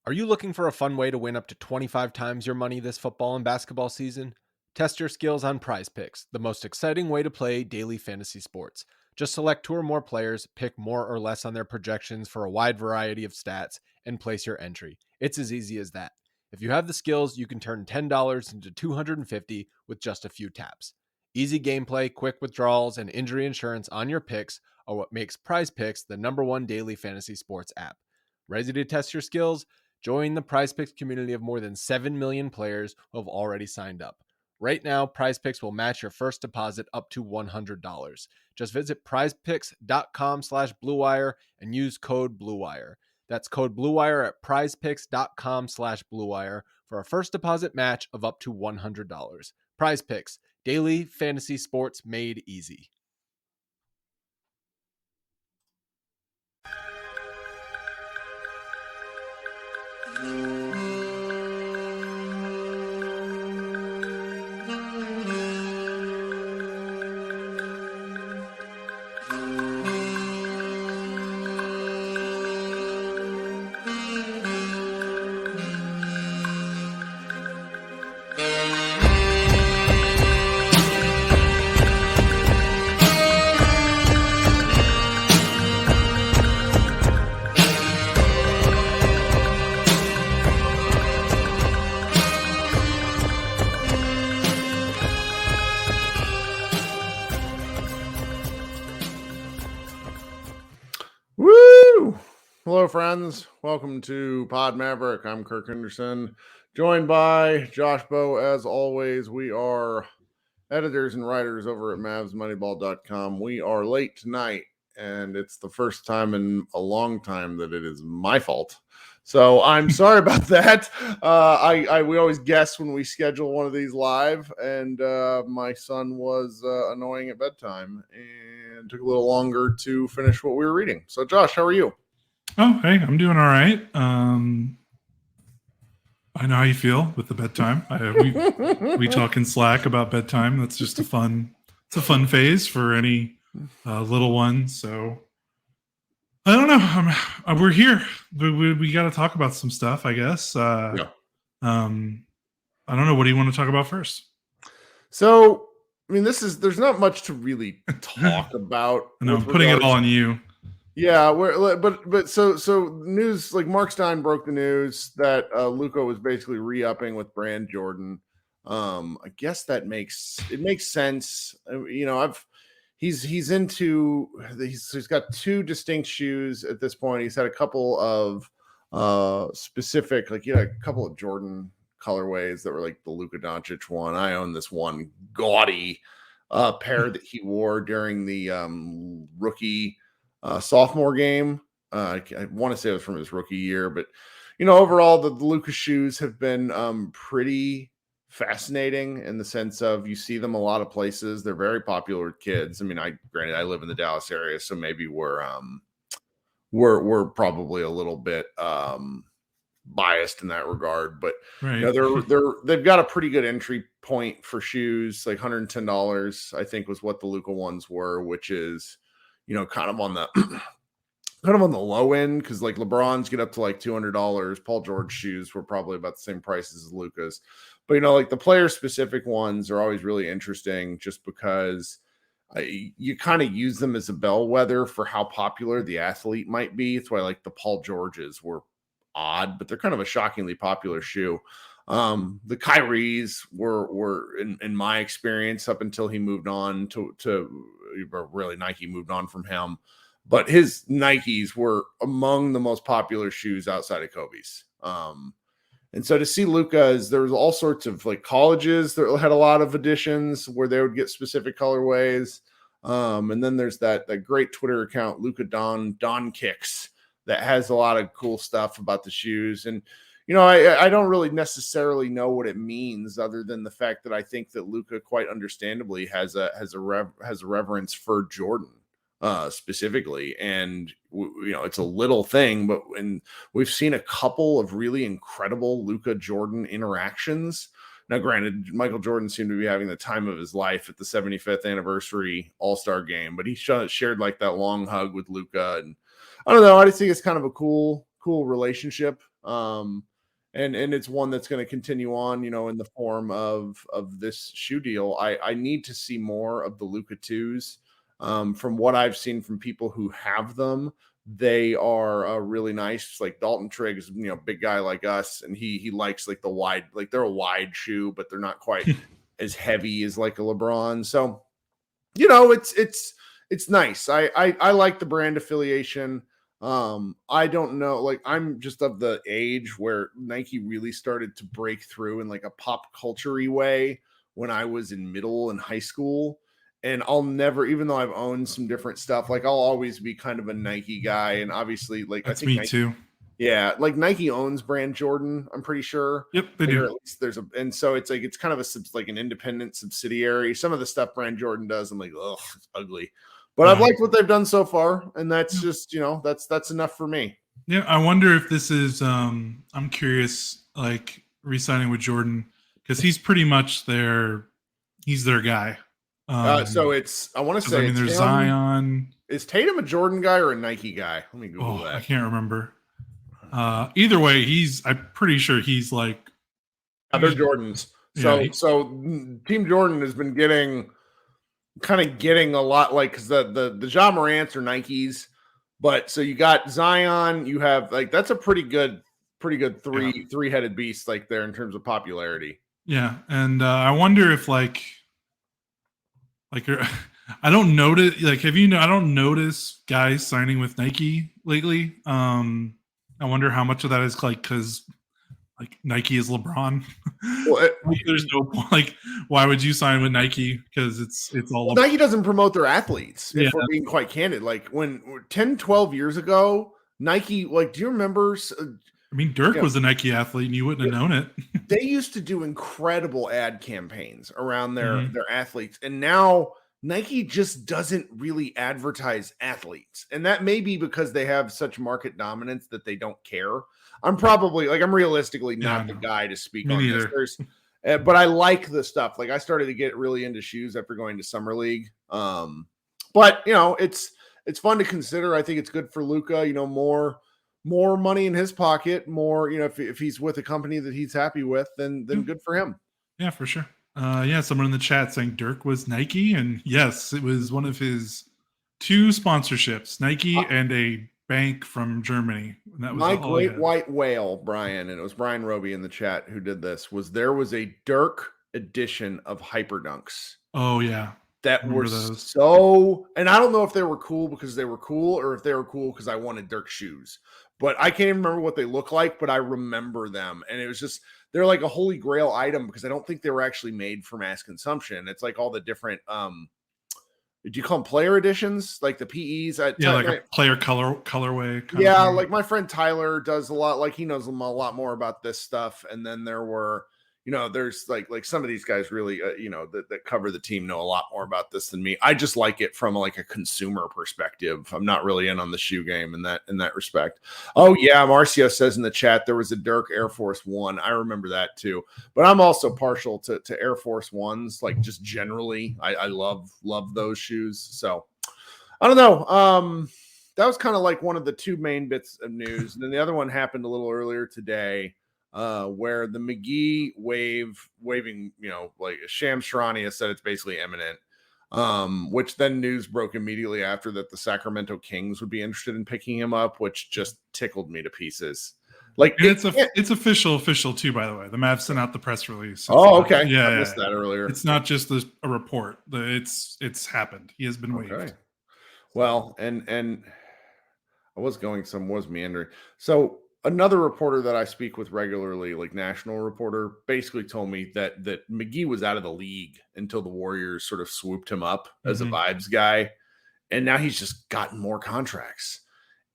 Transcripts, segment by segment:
Are you looking for a fun way to win up to 25 times your money this football and basketball season? Test your skills on Prize Picks, the most exciting way to play daily fantasy sports. Just select two or more players, pick more or less on their projections for a wide variety of stats, and place your entry. It's as easy as that. If you have the skills, you can turn $10 into $250 with just a few taps. Easy gameplay, quick withdrawals, and injury insurance on your picks are what makes Prize Picks the #1 daily fantasy sports app. Ready to test your skills? Join the PrizePicks community of more than 7 million players who have already signed up. Right now, PrizePicks will match your first deposit up to $100. Just visit prizepicks.com/bluewire and use code BLUEWIRE. That's code BLUEWIRE at prizepicks.com/bluewire for a first deposit match of up to $100. PrizePicks, daily fantasy sports made easy. Hello, friends. Welcome to Pod Maverick. I'm Kirk Henderson, joined by Josh Bowe. As always, we are editors and writers over at MavsMoneyball.com. We are late tonight, and it's the first time in a long time that it is my fault. So I'm sorry about that. We always guess when we schedule one of these live, and my son was annoying at bedtime and took a little longer to finish what we were reading. So, Josh, how are you? Oh, hey, I'm doing all right. I know how you feel with the bedtime. We talk in Slack about bedtime. That's just a fun phase for any little one. So I don't know. We're here. We got to talk about some stuff, I guess. I don't know. What do you want to talk about first? So, I mean, there's not much to really talk about. No, I'm putting it all on you. Yeah, so news, like Mark Stein broke the news that Luka was basically re-upping with Brand Jordan. I guess makes sense. You know, he's got two distinct shoes at this point. He's had a couple of specific, like a couple of Jordan colorways that were like the Luka Doncic one. I own this one gaudy pair that he wore during the rookie sophomore game. I want to say it was from his rookie year, but overall the Luka shoes have been pretty fascinating in the sense of you see them a lot of places. They're very popular with kids. I mean, granted I live in the Dallas area, so maybe we're probably a little bit biased in that regard, but right. They've got a pretty good entry point for shoes, like $110 I think was what the Luka ones were, which is kind of on the low end, because like LeBron's get up to like $200. Paul George shoes were probably about the same prices as Luka's, but like the player specific ones are always really interesting just because you kind of use them as a bellwether for how popular the athlete might be. That's why like the Paul Georges were odd, but they're kind of a shockingly popular shoe. The Kyries were in my experience up until he moved on to really Nike moved on from him, but his Nikes were among the most popular shoes outside of Kobe's. And so to see Luka's, there was all sorts of like colleges that had a lot of editions where they would get specific colorways. And then there's that great Twitter account, Luka Don Kicks, that has a lot of cool stuff about the shoes. And I don't really necessarily know what it means, other than the fact that I think that Luka, quite understandably, has a reverence for Jordan specifically, and it's a little thing, but when we've seen a couple of really incredible Luka Jordan interactions. Now, granted, Michael Jordan seemed to be having the time of his life at the 75th anniversary All-Star game, but he shared like that long hug with Luka, and I don't know. I just think it's kind of a cool relationship And it's one that's going to continue on, in the form of this shoe deal. I need to see more of the Luka 2s. From what I've seen from people who have them, they are really nice. Like Dalton Trigg is, big guy like us, and he likes like the wide, like they're a wide shoe, but they're not quite as heavy as like a LeBron. So, it's nice. I like the brand affiliation. I don't know, like I'm just of the age where Nike really started to break through in like a pop culture-y way when I was in middle and high school. And I'll never, even though I've owned some different stuff, like I'll always be kind of a Nike guy. And obviously, like That's I think me Nike, too. yeah, like Nike owns brand Jordan, I'm pretty sure. Yep, they Or do. at least and so it's like it's kind of like an independent subsidiary. Some of the stuff brand Jordan does, I'm like, oh, it's ugly. But I've liked what they've done so far, and that's just, that's enough for me. Yeah, I wonder if this is I'm curious, like re-signing with Jordan, because he's pretty much their guy. So it's, I want to say, there's Zion. Is Tatum a Jordan guy or a Nike guy? Let me Google that. I can't remember. Either way, I'm pretty sure he's like. They're Jordans. So Team Jordan has been getting a lot, like, because the Ja Morants are Nikes, but so you got Zion, you have like that's a pretty good three-headed beast like there in terms of popularity. Yeah, and I wonder if like I don't notice, like, I don't notice guys signing with Nike lately. I wonder how much of that is like because like Nike is LeBron. Well, there's no point. Like, why would you sign with Nike? Because it's all Nike doesn't promote their athletes. If we're being quite candid, like when 10, 12 years ago, Nike, like, do you remember? I mean, Dirk was a Nike athlete, and you wouldn't have known it. They used to do incredible ad campaigns around their athletes, and now Nike just doesn't really advertise athletes. And that may be because they have such market dominance that they don't care. I'm realistically not the guy to speak on this. But I like the stuff. Like I started to get really into shoes after going to Summer League. But it's fun to consider. I think it's good for Luka, more money in his pocket, more, if he's with a company that he's happy with, then good for him. Yeah, for sure. Someone in the chat saying Dirk was Nike, and yes, it was one of his 2 sponsorships, Nike and a bank from Germany. And that was my great white whale, Brian, and it was Brian Roby in the chat who did this, there was a Dirk edition of Hyperdunks. Oh yeah. That were so, and I don't know if they were cool because they were cool or if they were cool because I wanted Dirk shoes, but I can't even remember what they look like, but I remember them. And it was just, they're like a holy grail item because I don't think they were actually made for mass consumption. It's like all the different, do you call them player editions? Like the PEs? Like a player colorway. Yeah, like my friend Tyler does a lot, like he knows a lot more about this stuff. And then there were, there's like some of these guys really, that cover the team know a lot more about this than me. I just like it from like a consumer perspective. I'm not really in on the shoe game in that respect. Oh yeah, Marcio says in the chat there was a Dirk Air Force One. I remember that too. But I'm also partial to Air Force Ones. Like just generally, I love those shoes. So I don't know. That was kind of like one of the 2 main bits of news, and then the other one happened a little earlier today. Where the McGee waiving, like Shams Charania said it's basically imminent, which then news broke immediately after that the Sacramento Kings would be interested in picking him up, which just tickled me to pieces. Like it's official too, by the way. The Mavs sent out the press release. Okay. Yeah, I missed that earlier. It's not just a report. It's happened. He has been waived. Okay. Well, and I was meandering. So another reporter that I speak with regularly, like national reporter, basically told me that McGee was out of the league until the Warriors sort of swooped him up as a vibes guy. And now he's just gotten more contracts.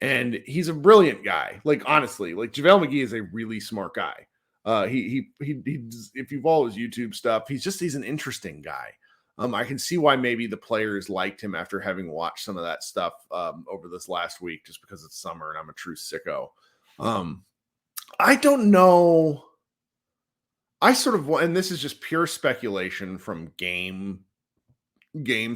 And he's a brilliant guy. Like, honestly, like JaVale McGee is a really smart guy. He if you follow his YouTube stuff, he's an interesting guy. I can see why maybe the players liked him after having watched some of that stuff over this last week, just because it's summer and I'm a true sicko. I don't know. I sort of, and this is just pure speculation from game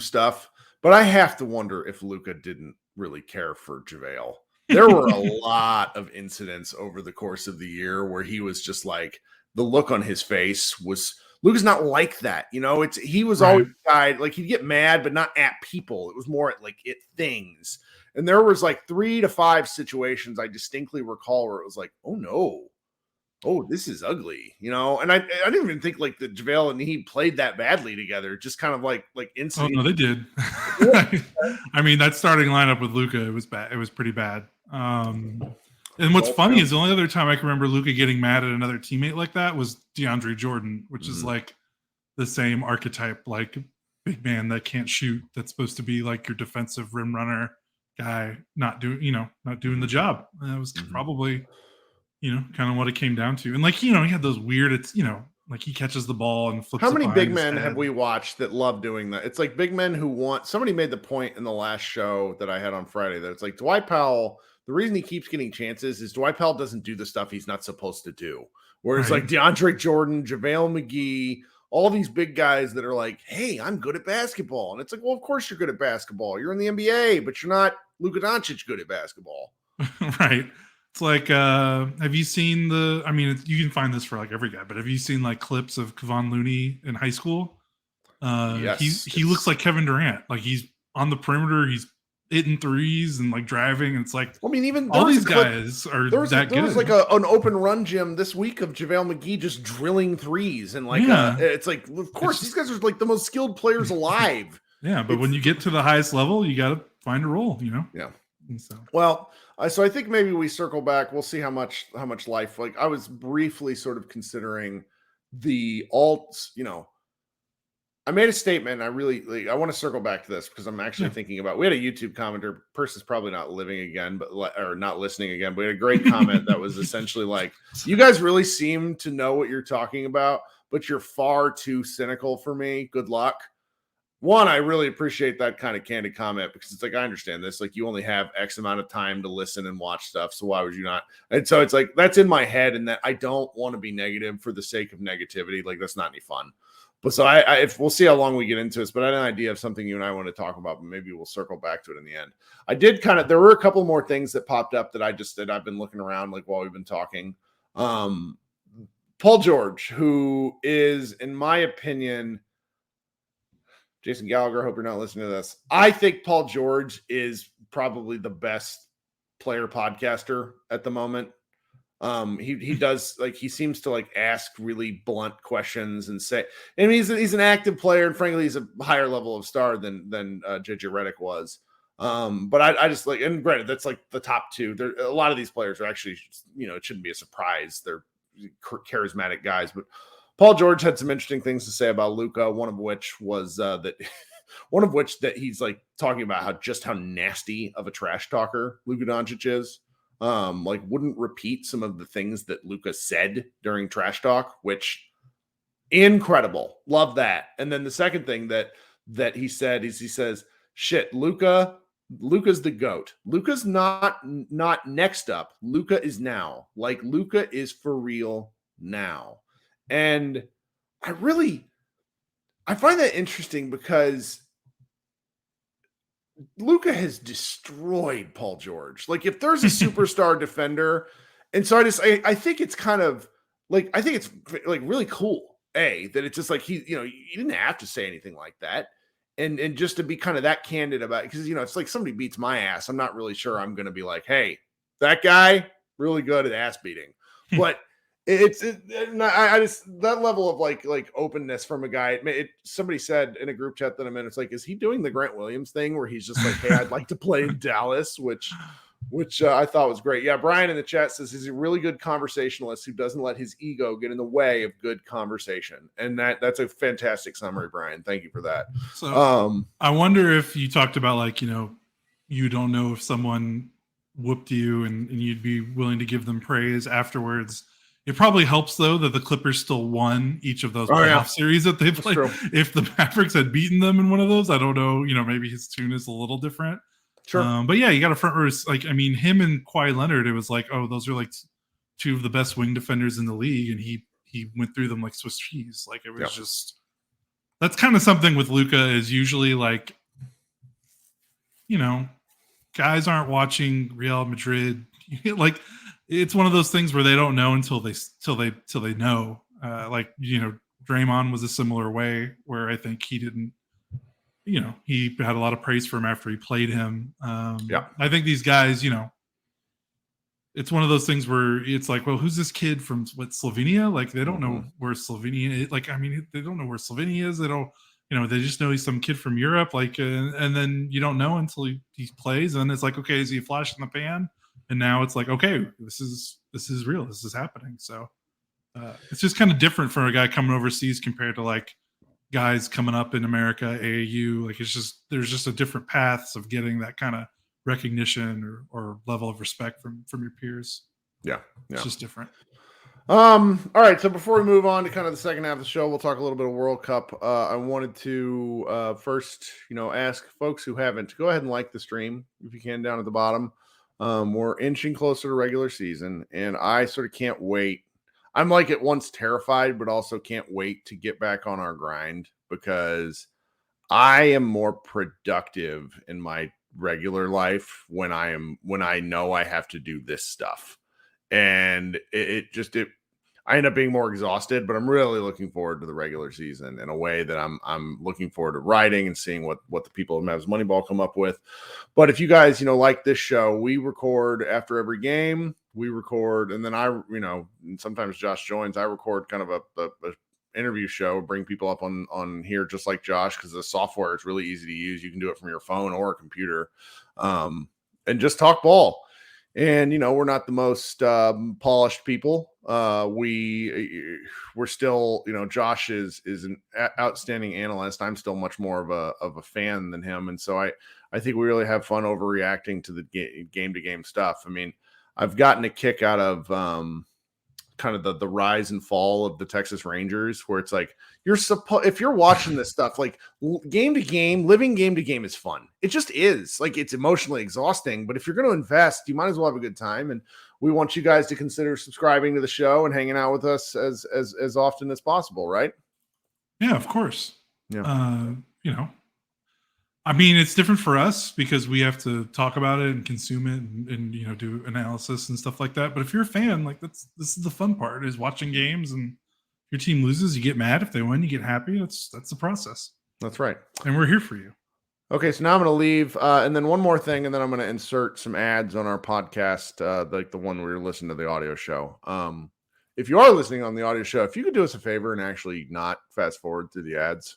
stuff, but I have to wonder if Luka didn't really care for JaVale. There were a lot of incidents over the course of the year where he was just like, the look on his face was, Luka's not like that. He was always a guy, like he'd get mad, but not at people. It was more at things. And there was like 3 to 5 situations I distinctly recall where it was like, oh no, oh, this is ugly, and I didn't even think like the JaVale and he played that badly together. Just kind of like incident. Oh no, they did. I mean, that starting lineup with Luka, it was bad. It was pretty bad. And what's funny is the only other time I can remember Luka getting mad at another teammate like that was DeAndre Jordan, which is like the same archetype, like big man that can't shoot. That's supposed to be like your defensive rim runner guy, not doing the job. And that was probably, kind of what it came down to. And he had those weird, like he catches the ball and flips. How many big men have we watched that love doing that? It's like big men who want, somebody made the point in the last show that I had on Friday that it's like Dwight Powell, the reason he keeps getting chances is Dwight Powell doesn't do the stuff he's not supposed to do. Whereas like DeAndre Jordan, JaVale McGee, all these big guys that are like, hey, I'm good at basketball. And it's like, well, of course you're good at basketball. You're in the NBA, but you're not Luka Doncic good at basketball. Right. It's like, have you seen you can find this for like every guy, but have you seen like clips of Kevon Looney in high school? Yes. He looks like Kevin Durant. Like he's on the perimeter. He's hitting threes and like driving. And it's like, even all these guys are that good. There was like an open run gym this week of JaVale McGee just drilling threes. And it's like, of course, these guys are like the most skilled players alive. Yeah. But when you get to the highest level, you got to find a role, Yeah. So so I think maybe we circle back. We'll see how much life, like I was briefly sort of considering the alts, I made a statement. I really I want to circle back to this because I'm actually thinking about, we had a YouTube commenter, person's probably not living again, or not listening again, but we had a great comment that was essentially like, you guys really seem to know what you're talking about, but you're far too cynical for me. Good luck. One, I really appreciate that kind of candid comment because it's like, I understand this. Like you only have X amount of time to listen and watch stuff. So why would you not? And so it's like, that's in my head and that I don't want to be negative for the sake of negativity. Like that's not any fun. But so if we'll see how long we get into this, but I had an idea of something you and I want to talk about, but maybe we'll circle back to it in the end. I did there were a couple more things that popped up that I've been looking around like while we've been talking. Paul George, who is, in my opinion, Jason Gallagher, hope you're not listening to this. I think Paul George is probably the best player podcaster at the moment. He does like, he seems to like ask really blunt questions and say, and he's an active player. And frankly, he's a higher level of star than JJ Redick was. But I just like, and granted, that's like the top two. There, a lot of these players are actually, it shouldn't be a surprise. They're charismatic guys, but Paul George had some interesting things to say about Luka. One of which that he's like talking about how nasty of a trash talker Luka Doncic is. Like wouldn't repeat some of the things that Luka said during trash talk, which incredible. Love that. And then the second thing that he said is he says, shit, Luka's the GOAT. Luka's not next up. Luka is now. Like Luka is for real now. And I find that interesting because Luka has destroyed Paul George. Like if there's a superstar defender, and so I think it's kind of like, I think it's like really cool. That it's just like you didn't have to say anything like that. And just to be kind of that candid about it, because it's like somebody beats my ass. I'm not really sure I'm going to be like, hey, that guy really good at ass beating. But I just, that level of like openness from a guy. Somebody said in a group chat that I'm in, it's like, is he doing the Grant Williams thing where he's just like, hey, I'd like to play in Dallas, which I thought was great. Yeah, Brian in the chat says he's a really good conversationalist who doesn't let his ego get in the way of good conversation, and that's a fantastic summary, Brian. Thank you for that. So I wonder if you talked about like you don't know if someone whooped you and you'd be willing to give them praise afterwards. It probably helps though that the Clippers still won each of those playoff series that they played. If the Mavericks had beaten them in one of those, I don't know. Maybe his tune is a little different. Sure. But yeah, you got a front row. Like, I mean, him and Kawhi Leonard, it was like, oh, those are like two of the best wing defenders in the league. And he went through them like Swiss cheese. Like it was just, that's kind of something with Luka is usually like, guys aren't watching Real Madrid. Like, it's one of those things where they don't know until they know. Like, Draymond was a similar way where I think he didn't, he had a lot of praise for him after he played him. I think these guys, it's one of those things where it's like, well, who's this kid from Slovenia? Like, they don't know where Slovenia is. Like, I mean, they don't know where Slovenia is. They don't, they just know he's some kid from Europe. Like, and then you don't know until he plays. And it's like, okay, is he a flash in the pan? And now it's like, okay, this is real. This is happening. So it's just kind of different for a guy coming overseas compared to like guys coming up in America, AAU. Like, there's just a different paths of getting that kind of recognition or level of respect from your peers. Yeah. It's just different. All right. So before we move on to kind of the second half of the show, we'll talk a little bit of World Cup. I wanted to first, ask folks who haven't to go ahead and like the stream if you can down at the bottom. We're inching closer to regular season, and I sort of can't wait. I'm like at once terrified, but also can't wait to get back on our grind because I am more productive in my regular life when I know I have to do this stuff. And I end up being more exhausted, but I'm really looking forward to the regular season in a way that I'm looking forward to writing and seeing what the people at Mavs Moneyball come up with. But if you guys, like this show, we record after every game. We record, and then and sometimes Josh joins. I record kind of a interview show, bring people up on here just like Josh, because the software is really easy to use. You can do it from your phone or a computer, and just talk ball. And we're not the most polished people. We're still, Josh is an outstanding analyst. I'm still much more of a fan than him, and so I think we really have fun overreacting to the game to game stuff. I mean, I've gotten a kick out of kind of the rise and fall of the Texas Rangers, where it's like if you're watching this stuff, like game to game, living game to game is fun. It just is. Like, it's emotionally exhausting, but if you're going to invest, you might as well have a good time. And we want you guys to consider subscribing to the show and hanging out with us as often as possible, right? Yeah, of course. Yeah. I mean, it's different for us because we have to talk about it and consume it and do analysis and stuff like that. But if you're a fan, like this is the fun part, is watching games, and if your team loses, you get mad. If they win, you get happy. That's the process. That's right. And we're here for you. Okay, so now I'm going to leave, and then one more thing, and then I'm going to insert some ads on our podcast, like the one where you're listening to the audio show. If you are listening on the audio show, if you could do us a favor and actually not fast forward through the ads.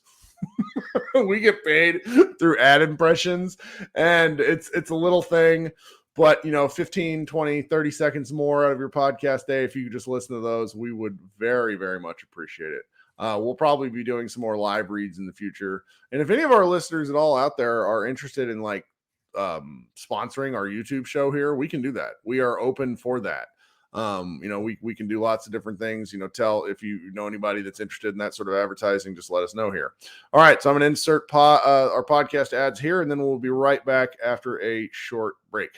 We get paid through ad impressions, and it's a little thing, but 15, 20, 30 seconds more out of your podcast day, if you could just listen to those, we would very, very much appreciate it. We'll probably be doing some more live reads in the future. And if any of our listeners at all out there are interested in sponsoring our YouTube show here, we can do that. We are open for that. We can do lots of different things. Tell if you know anybody that's interested in that sort of advertising, just let us know here. All right, so I'm going to insert our podcast ads here, and then we'll be right back after a short break.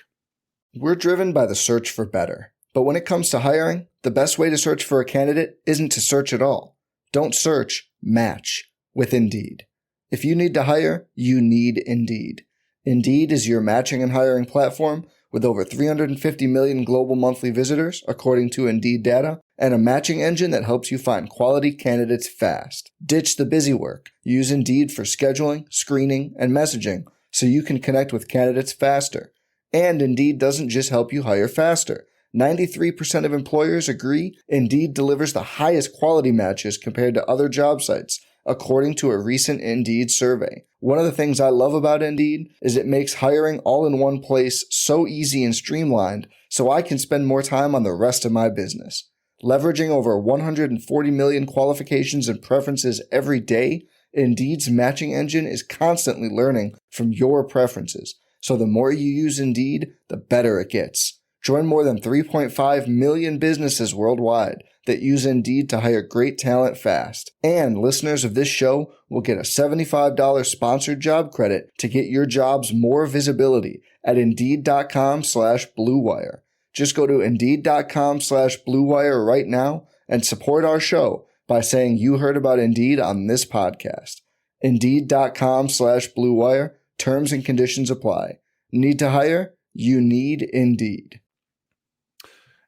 We're driven by the search for better. But when it comes to hiring, the best way to search for a candidate isn't to search at all. Don't search, match with Indeed. If you need to hire, you need Indeed. Indeed is your matching and hiring platform with over 350 million global monthly visitors, according to Indeed data, and a matching engine that helps you find quality candidates fast. Ditch the busy work. Use Indeed for scheduling, screening, and messaging so you can connect with candidates faster. And Indeed doesn't just help you hire faster. 93% of employers agree Indeed delivers the highest quality matches compared to other job sites, according to a recent Indeed survey. One of the things I love about Indeed is it makes hiring all in one place so easy and streamlined so I can spend more time on the rest of my business. Leveraging over 140 million qualifications and preferences every day, Indeed's matching engine is constantly learning from your preferences. So the more you use Indeed, the better it gets. Join more than 3.5 million businesses worldwide that use Indeed to hire great talent fast. And listeners of this show will get a $75 sponsored job credit to get your jobs more visibility at Indeed.com/Blue Wire. Just go to Indeed.com/Blue Wire right now and support our show by saying you heard about Indeed on this podcast. Indeed.com/Blue Wire. Terms and conditions apply. Need to hire? You need Indeed.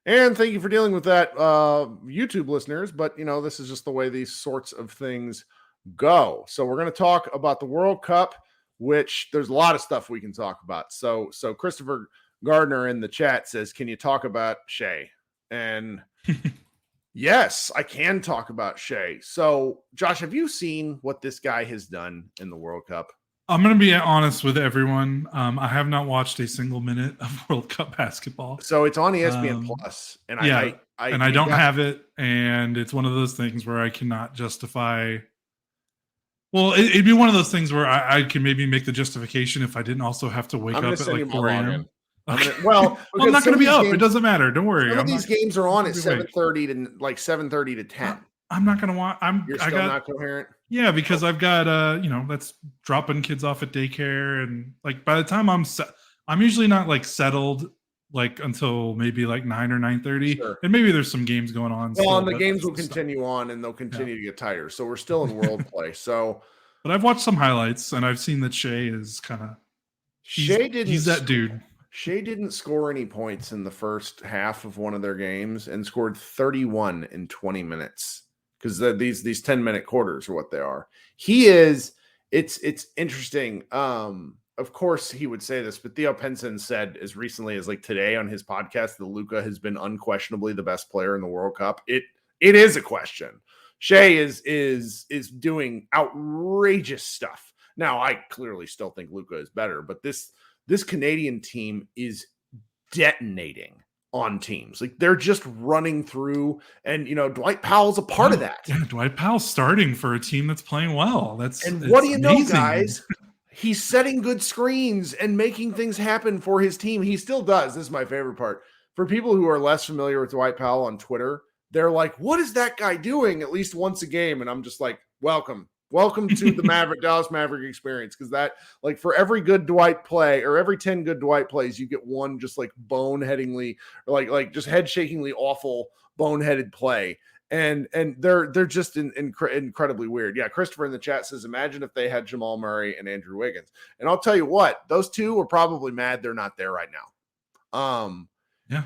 And thank you for dealing with that, YouTube listeners. But, this is just the way these sorts of things go. So we're going to talk about the World Cup, which there's a lot of stuff we can talk about. So Christopher Gardner in the chat says, can you talk about Shea? And yes, I can talk about Shea. So, Josh, have you seen what this guy has done in the World Cup? I'm going to be honest with everyone. I have not watched a single minute of World Cup basketball. So it's on ESPN Plus, and I don't have it, and it's one of those things where I cannot justify. Well, it'd be one of those things where I can maybe make the justification if I didn't also have to wake up at like 4 a.m. Okay. Well, I'm not going to be up. It doesn't matter. Don't worry. Some of these games are on at 7:30 to like 7:30 to 10. I'm not going to watch. You're still not coherent. Yeah, because I've got that's dropping kids off at daycare, and like by the time I'm usually not like settled like until maybe like 9 or 9:30, Sure. And maybe there's some games going on. Well, and the games will continue on, and they'll continue to get tighter. So we're still in world play. So, but I've watched some highlights, and I've seen that Shea is kind of he's that dude. Shea didn't score any points in the first half of one of their games and scored 31 in 20 minutes because these 10-minute quarters are what they are. It's interesting. Of course he would say this, but Theo Pinson said as recently as like today on his podcast that Luka has been unquestionably the best player in the World Cup. It is a question. Shea is doing outrageous stuff. Now, I clearly still think Luka is better, but this Canadian team is detonating on teams. Like they're just running through, and Dwight Powell's a part of that. Yeah, Dwight Powell's starting for a team that's playing well. What do you know, guys? He's setting good screens and making things happen for his team. He still does. This is my favorite part. For people who are less familiar with Dwight Powell on Twitter, they're like, what is that guy doing at least once a game? And I'm just like, welcome to the Dallas Maverick experience. Because that, like, for every good Dwight play or every 10 good Dwight plays, you get one just like boneheadingly, or like just head shakingly awful boneheaded play. And they're just incredibly weird. Yeah, Christopher in the chat says, imagine if they had Jamal Murray and Andrew Wiggins. And I'll tell you what, those two are probably mad they're not there right now. Yeah,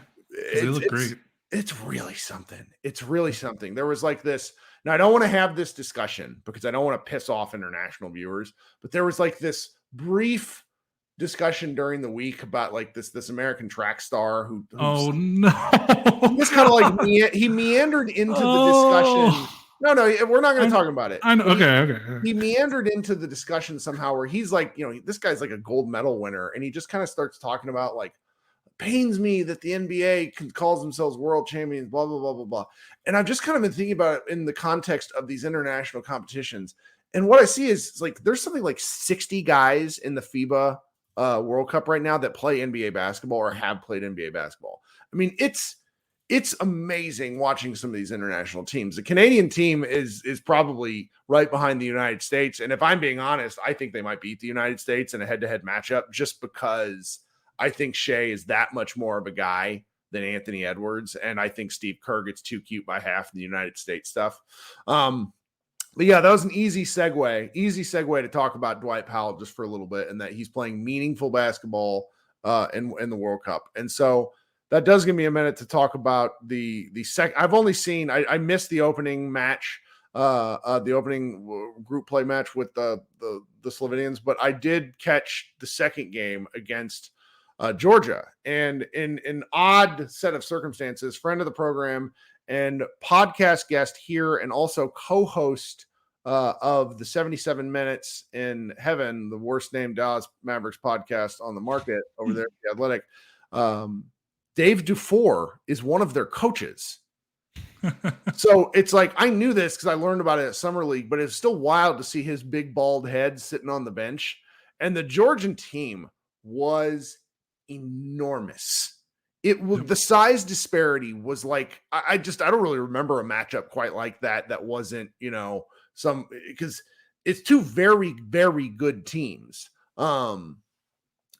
they look great. It's really something. It's really something. There was like this. Now, I don't want to have this discussion because I don't want to piss off international viewers, but there was like this brief discussion during the week about like this American track star who no, just kind of like he meandered into the discussion. No, we're not going to talk about it. I know. Okay. He meandered into the discussion somehow where he's like, this guy's like a gold medal winner, and he just kind of starts talking about like, pains me that the NBA calls themselves world champions, blah, blah, blah, blah, blah. And I've just kind of been thinking about it in the context of these international competitions. And what I see is like, there's something like 60 guys in the FIBA World Cup right now that play NBA basketball or have played NBA basketball. I mean, it's amazing watching some of these international teams. The Canadian team is probably right behind the United States. And if I'm being honest, I think they might beat the United States in a head-to-head matchup just because I think Shea is that much more of a guy than Anthony Edwards. And I think Steve Kerr gets too cute by half in the United States stuff. But yeah, that was an easy segue to talk about Dwight Powell just for a little bit, and that he's playing meaningful basketball in the World Cup. And so that does give me a minute to talk about the second. I've only seen, I missed the opening match, the opening group play match with the Slovenians, but I did catch the second game against Georgia. And in an odd set of circumstances, friend of the program and podcast guest here, and also co-host of the 77 Minutes in Heaven, the worst named Dallas Mavericks podcast on the market over there at The Athletic, Dave Dufour is one of their coaches. So it's like, I knew this because I learned about it at Summer League, but it's still wild to see his big bald head sitting on the bench. And the Georgian team was enormous. It was the size disparity was like, I don't really remember a matchup quite like that wasn't, because it's two very, very good teams. And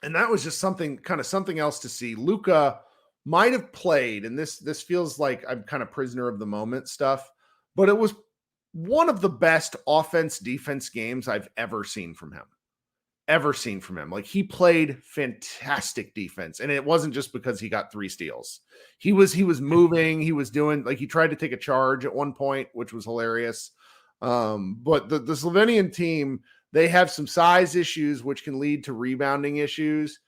that was just something else to see. Luka might have played, and this feels like I'm kind of prisoner of the moment stuff, but it was one of the best offense defense games I've ever seen from him. ever seen from him. Like, he played fantastic defense, and it wasn't just because he got 3 steals. He was moving, he was doing, like, he tried to take a charge at one point, which was hilarious. But the Slovenian team, they have some size issues, which can lead to rebounding issues,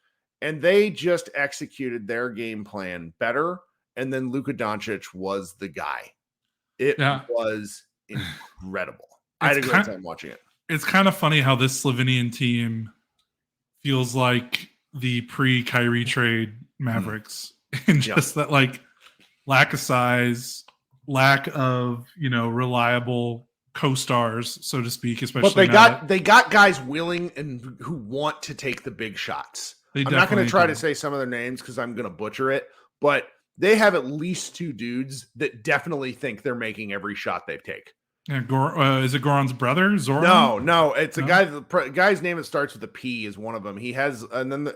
and they just executed their game plan better. And then Luka Doncic was the guy. It was incredible. I had a great time watching it. It's kind of funny how this Slovenian team feels like the pre-Kyrie trade Mavericks, and just that like lack of size, lack of reliable co-stars, so to speak. Especially, but they got guys willing and who want to take the big shots. I'm not going to try to say some of their names because I'm going to butcher it, but they have at least 2 dudes that definitely think they're making every shot they take. Yeah, is it Goran's brother, Zoran? No, it's a guy. The guy's name that starts with a P is one of them. He has, and then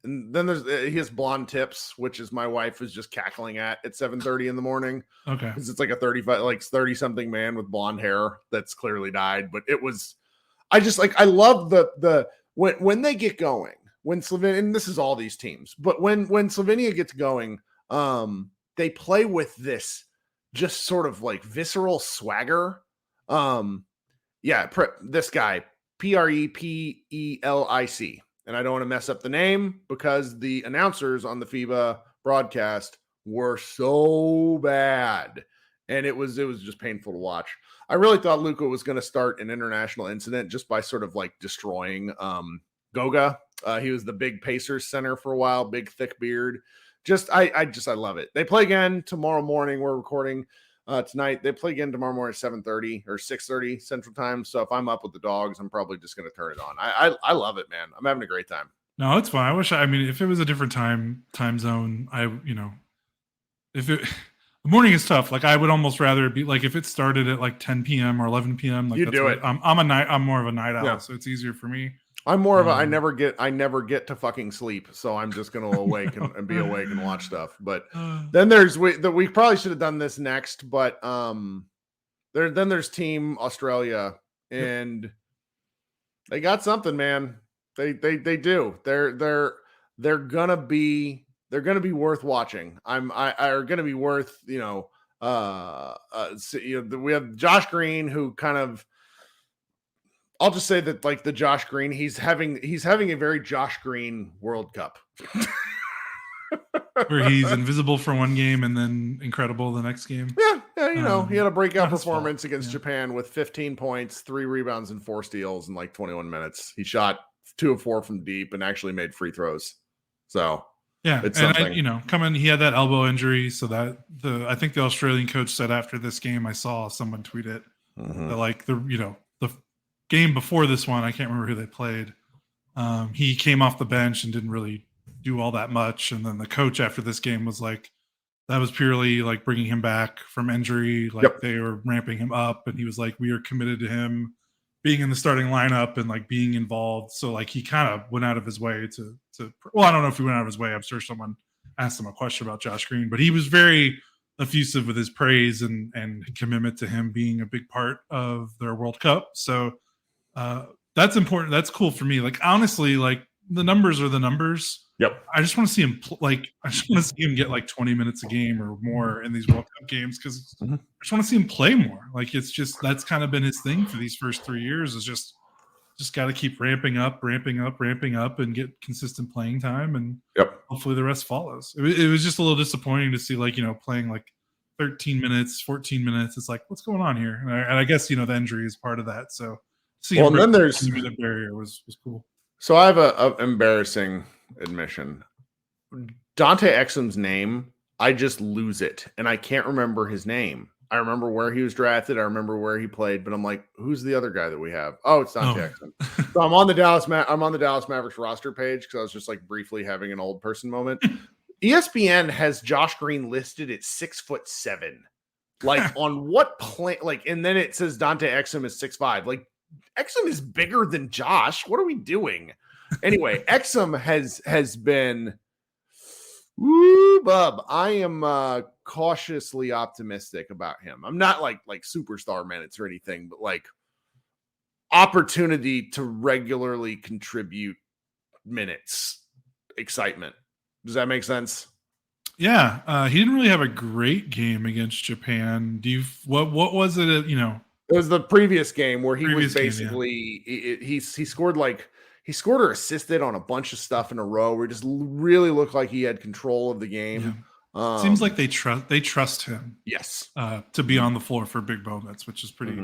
he has blonde tips, which is my wife is just cackling at 7:30 in the morning. Okay, because it's like a 30 something man with blonde hair that's clearly dyed. But it was, I love the when they get going, when Slovenia, and this is all these teams, but when Slovenia gets going, they play with this just sort of like visceral swagger. This guy, Prepelic, and I don't want to mess up the name because the announcers on the FIBA broadcast were so bad, and it was just painful to watch. I really thought Luka was going to start an international incident just by sort of like destroying Goga. He was the big Pacers center for a while, big thick beard. I love it. They play again tomorrow morning. We're recording tonight. They play again tomorrow morning at 7:30 or 6:30 Central Time. So if I'm up with the dogs, I'm probably just going to turn it on. I love it, man. I'm having a great time. No, it's fine. If it was a different time zone, the morning is tough. Like, I would almost rather be like, if it started at like 10 p.m. or 11 p.m. Like, you do it. I'm more of a night owl, so it's easier for me. I'm more of a I never get to fucking sleep, so I'm just gonna awake and be awake and watch stuff. But then we probably should have done this next, but there's Team Australia, and they got something, man. They do. They're gonna be worth watching. Are gonna be worth we have Josh Green, who kind of. I'll just say that, like, the Josh Green, he's having a very Josh Green World Cup. Where he's invisible for one game and then incredible the next game. Yeah, he had a breakout performance against Japan with 15 points, 3 rebounds, and 4 steals in like 21 minutes. He shot 2 of 4 from deep and actually made free throws. So yeah, it's and something. he had that elbow injury, so that I think the Australian coach said after this game, I saw someone tweet it, that like the game before this one, I can't remember who they played. He came off the bench and didn't really do all that much. And then the coach after this game was like, that was purely like bringing him back from injury. Like they were ramping him up, and he was like, we are committed to him being in the starting lineup and like being involved. So like he kind of went out of his way to I don't know if he went out of his way. I'm sure someone asked him a question about Josh Green, but he was very effusive with his praise and commitment to him being a big part of their World Cup. So that's important. That's cool for me. Like, honestly, like, the numbers are the numbers. Yep. I just want to see him get like 20 minutes a game or more in these World Cup games, because I just want to see him play more. Like, it's just, that's kind of been his thing for these first 3 years, is just got to keep ramping up and get consistent playing time, and hopefully the rest follows. It was just a little disappointing to see, like, playing like 13 minutes, 14 minutes. It's like, what's going on here? And I guess, the injury is part of that. So and then there's the barrier was cool. So I have a embarrassing admission. Dante Exum's name, I just lose it, and I can't remember his name. I remember where he was drafted. I remember where he played, but I'm like, who's the other guy that we have? Oh, it's Dante Exum. So I'm on the Dallas Mavericks roster page because I was just like briefly having an old person moment. ESPN has Josh Green listed at 6'7". Like, on what plane? Like, and then it says Dante Exum is 6'5". Like, Exum is bigger than Josh. What are we doing? Anyway, Exum has been, woo, bub. I am cautiously optimistic about him. I'm not like superstar minutes or anything, but like, opportunity to regularly contribute minutes, excitement. Does that make sense? Yeah, he didn't really have a great game against Japan. What was it? It was the previous game where he was Previous game, yeah. basically he scored or assisted on a bunch of stuff in a row where it just really looked like he had control of the game. Seems like they trust him. Yes, to be on the floor for big moments, which is pretty.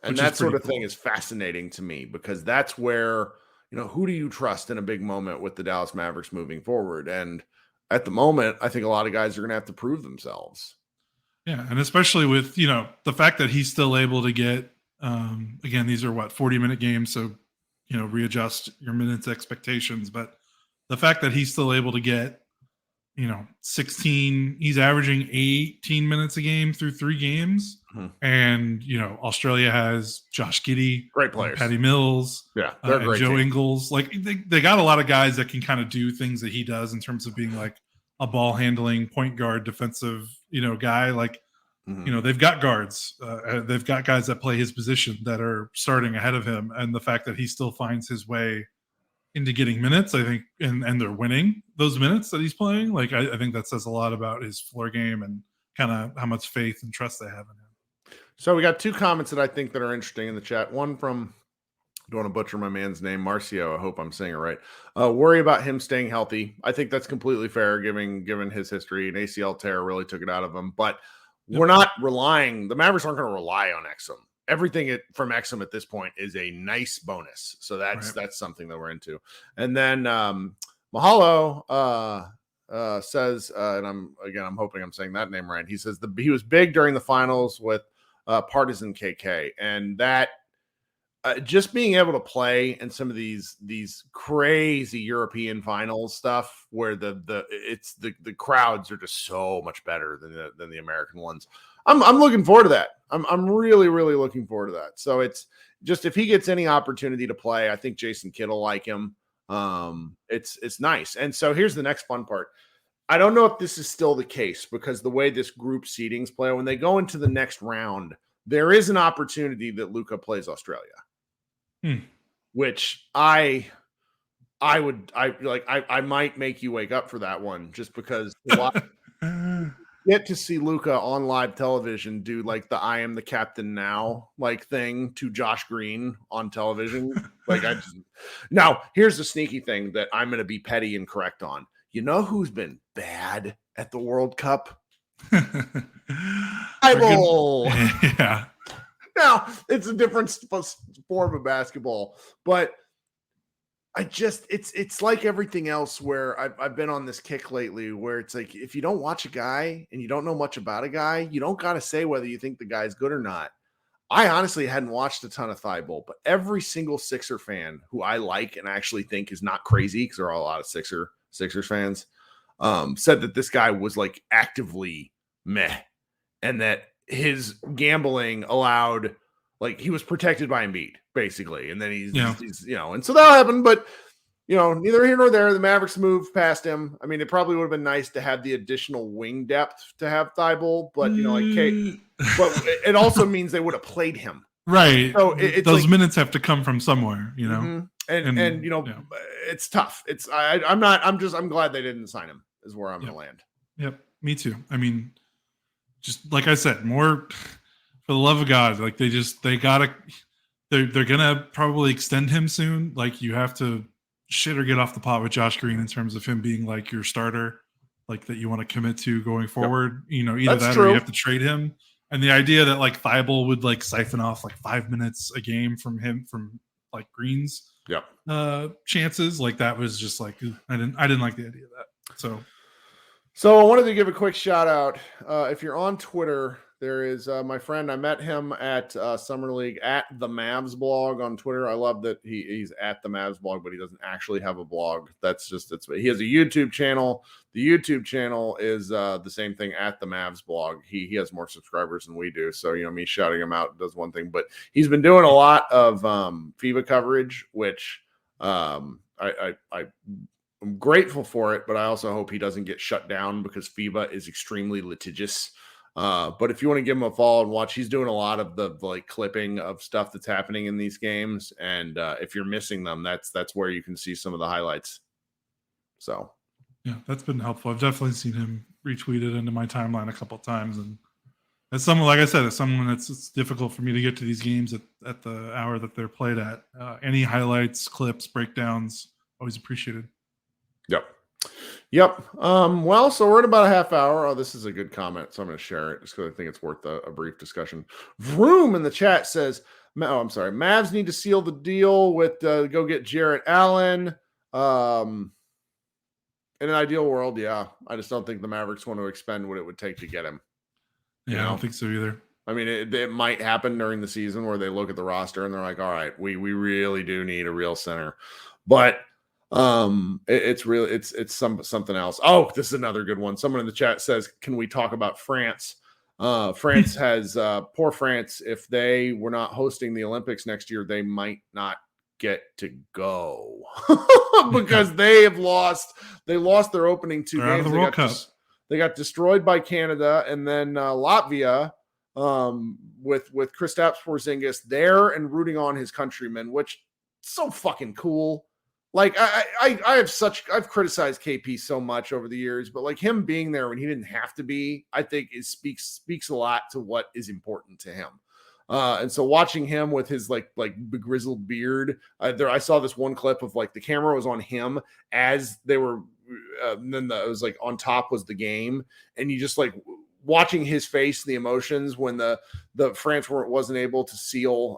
And that sort of thing is fascinating to me because that's where, who do you trust in a big moment with the Dallas Mavericks moving forward? And at the moment, I think a lot of guys are going to have to prove themselves. Yeah, and especially with, the fact that he's still able to get, again, these are 40-minute games, so, readjust your minutes expectations. But the fact that he's still able to get, 16, he's averaging 18 minutes a game through 3 games. And, Australia has Josh Giddey, great players, Patty Mills, they're great, and Joe Ingles. Like they got a lot of guys that can kind of do things that he does in terms of being like a ball handling point guard, defensive, guy. Like, they've got guards, they've got guys that play his position that are starting ahead of him. And the fact that he still finds his way into getting minutes, I think, and they're winning those minutes that he's playing. Like, I think that says a lot about his floor game and kind of how much faith and trust they have in him. So we got 2 comments that I think that are interesting in the chat. One from, I don't want to butcher my man's name, Marcio. I hope I'm saying it right. Worry about him staying healthy. I think that's completely fair, given his history. An ACL tear really took it out of him. But we're not relying. The Mavericks aren't going to rely on Exum. Everything from Exum at this point is a nice bonus. So that's something that we're into. And then Mahalo says, and I'm hoping I'm saying that name right. He says he was big during the finals with Partisan KK, and that just being able to play in some of these crazy European finals stuff where the crowds are just so much better than the American ones. I'm looking forward to that. I'm really, really looking forward to that. So it's just, if he gets any opportunity to play, I think Jason Kidd will like him. It's nice. And so here's the next fun part. I don't know if this is still the case because the way this group seedings play, when they go into the next round, there is an opportunity that Luka plays Australia, which I might make you wake up for that one just because get to see Luka on live television do like the "I am the captain now" like thing to Josh Green on television. Now here's the sneaky thing that I'm going to be petty and correct on. You know who's been bad at the World Cup? Bible. Yeah. Now it's a different form of basketball, but it's like everything else where I've been on this kick lately where it's like, if you don't watch a guy and you don't know much about a guy, you don't got to say whether you think the guy's good or not. I honestly hadn't watched a ton of Thibault, but every single Sixer fan who I like and actually think is not crazy, because there are a lot of Sixers fans, said that this guy was like actively meh, and that his gambling allowed, like, he was protected by Embiid basically, and then he's and so that happened. But neither here nor there. The Mavericks moved past him. I mean, it probably would have been nice to have the additional wing depth to have Thibault, but but it also means they would have played him, right? So those minutes have to come from somewhere, And it's tough. I'm glad they didn't sign him, is where I'm going to land. Yep. Me too. I mean, just like I said, more for the love of God, like they're going to probably extend him soon. Like, you have to shit or get off the pot with Josh Green in terms of him being like your starter, like that you want to commit to going forward. Either That's that true. or you have to trade him. And the idea that like Thibault would like siphon off like 5 minutes a game from like Green's chances, like that was just like, I didn't like the idea of that. So I wanted to give a quick shout out. If you're on Twitter, there is my friend. I met him at Summer League at the Mavs blog on Twitter. I love that he's at the Mavs blog, but he doesn't actually have a blog. He has a YouTube channel. The YouTube channel is the same thing, at the Mavs blog. He has more subscribers than we do. So, me shouting him out does one thing, but he's been doing a lot of FIBA coverage, which I'm grateful for it, but I also hope he doesn't get shut down because FIBA is extremely litigious. But if you want to give him a follow and watch, he's doing a lot of the like clipping of stuff that's happening in these games. And if you're missing them, that's where you can see some of the highlights. So yeah, that's been helpful. I've definitely seen him retweeted into my timeline a couple of times. And as someone, like I said, as someone it's difficult for me to get to these games at the hour that they're played at. Any highlights, clips, breakdowns, always appreciated. Yep. Well, so we're at about a half hour. Oh, this is a good comment, so I'm going to share it just because I think it's worth a brief discussion. Vroom in the chat says, Mavs need to seal the deal with go get Jarrett Allen. In an ideal world, yeah. I just don't think the Mavericks want to expend what it would take to get him. Yeah, I don't think so either. I mean, it might happen during the season where they look at the roster and they're like, all right, we really do need a real center. But it's something else. Oh, this is another good one. Someone in the chat says, can we talk about France? France has poor France. If they were not hosting the Olympics next year, they might not get to go because they lost their opening two They're games. Out of the World Cup. They got destroyed by Canada, and then Latvia with Kristaps Porzingis there and rooting on his countrymen, which is so fucking cool. Like I've criticized KP so much over the years, but like him being there when he didn't have to be, I think it speaks a lot to what is important to him. And so watching him with his like begrizzled beard, I saw this one clip of like the camera was on him as they were, and then it was like on top was the game, and you just like watching his face, the emotions when the France wasn't able to seal,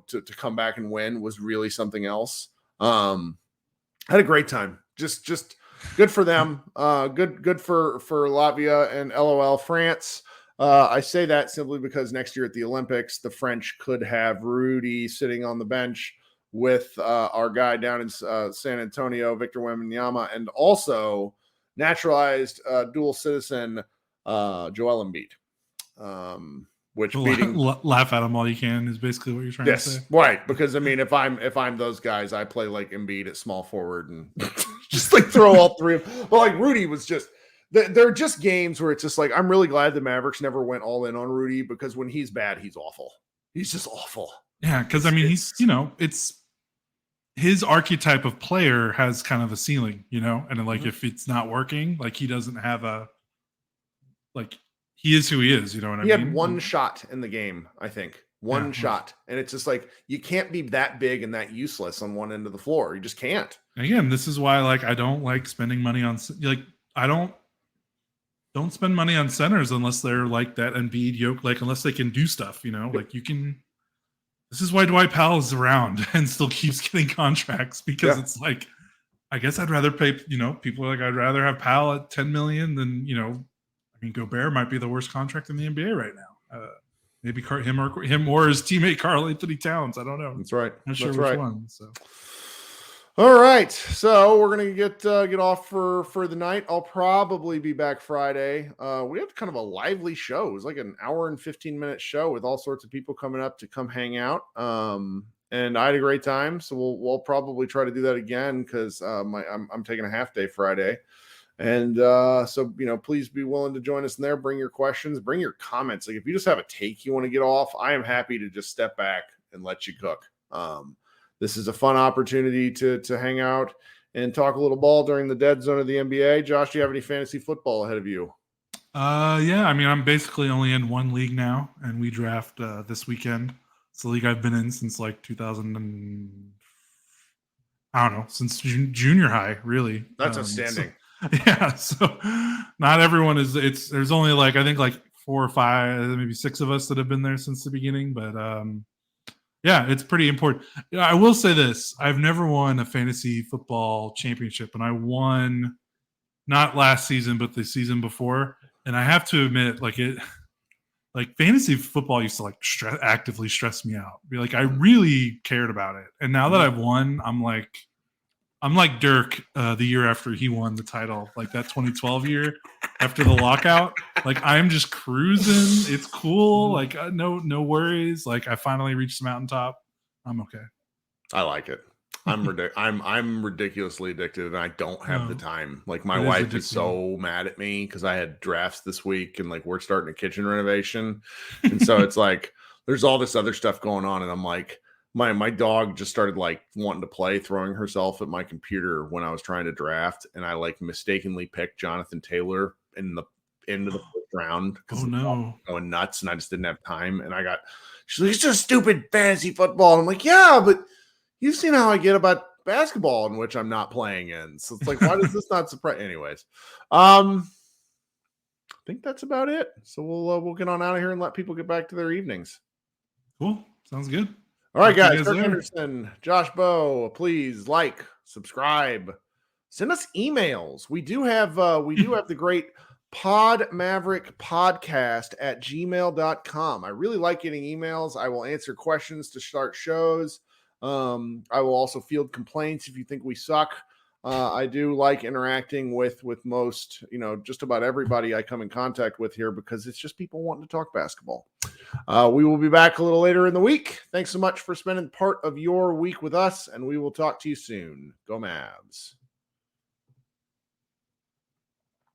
to come back and win was really something else. Had a great time. Just good for them. Good for Latvia and LOL France. I say that simply because next year at the Olympics, the French could have Rudy sitting on the bench with our guy down in San Antonio, Victor Wembanyama, and also naturalized dual citizen Joel Embiid. Which beating laugh at him all you can is basically what you're trying to say. Right. Because I mean, if I'm those guys, I play like Embiid at small forward and just like throw all three of them. But like Rudy was just. They're just games where it's just like, I'm really glad the Mavericks never went all in on Rudy because when he's bad, he's awful. He's just awful. Yeah, because I mean, he's, it's his archetype of player has kind of a ceiling, and like if it's not working, like he doesn't have he is who he is, you know what I mean? He had one shot in the game, I think. One shot. And it's just like, you can't be that big and that useless on one end of the floor. You just can't. Again, this is why I don't like spending money on I don't spend money on centers unless they're like that Embiid yoke, unless they can do stuff, you can. This is why Dwight Powell is around and still keeps getting contracts because it's like, I guess I'd rather pay, people are like, I'd rather have Powell at 10 million than, Gobert might be the worst contract in the NBA right now. Maybe him or his teammate Karl Anthony Towns. I don't know. That's right. Not sure which one. So. All right, so we're gonna get off for the night. I'll probably be back Friday. We have kind of a lively show. It was like an hour and 15-minute show with all sorts of people coming up to come hang out. And I had a great time. So we'll probably try to do that again because I'm taking a half day Friday. And so please be willing to join us in there. Bring your questions, bring your comments. Like if you just have a take you want to get off, I am happy to just step back and let you cook. This is a fun opportunity to hang out and talk a little ball during the dead zone of the NBA. Josh, do you have any fantasy football ahead of you? Yeah. I mean, I'm basically only in one league now, and we draft this weekend. It's the league I've been in since 2000 and I don't know, since junior high, really. That's outstanding. So not everyone is. There's only I think 4 or 5, maybe 6 of us that have been there since the beginning, but yeah, it's pretty important. I will say this. I've never won a fantasy football championship, and I won not last season, but the season before. And I have to admit, fantasy football used to actively stress me out. I really cared about it. And now that I've won, I'm like Dirk the year after he won the title, that 2012 year after the lockout. I'm just cruising. It's cool. No worries. I finally reached the mountaintop. I'm okay. I like it. I'm ridiculously addicted, and I don't have the Oh, time. Like, my it is wife is addicting. so mad at me because I had drafts this week, and like we're starting a kitchen renovation, and so it's like there's all this other stuff going on, and I'm like, my dog just started like wanting to play, throwing herself at my computer when I was trying to draft, and I like mistakenly picked Jonathan Taylor in the end of the first round because Oh the dog no. was going nuts, and I just didn't have time, and she's like, it's just stupid fantasy football. I'm like, yeah, but you've seen how I get about basketball in which I'm not playing in. So it's like, why does this not surprise? Anyways, I think that's about it. So we'll get on out of here and let people get back to their evenings. Cool. Sounds good. All right, Talk to guys. you Kirk later. Anderson, Josh Bowe, please like, subscribe, send us emails. We do have the great Pod Maverick podcast at gmail.com. I really like getting emails. I will answer questions to start shows. I will also field complaints if you think we suck. I do like interacting with most, just about everybody I come in contact with here because it's just people wanting to talk basketball. We will be back a little later in the week. Thanks so much for spending part of your week with us, and we will talk to you soon. Go Mavs.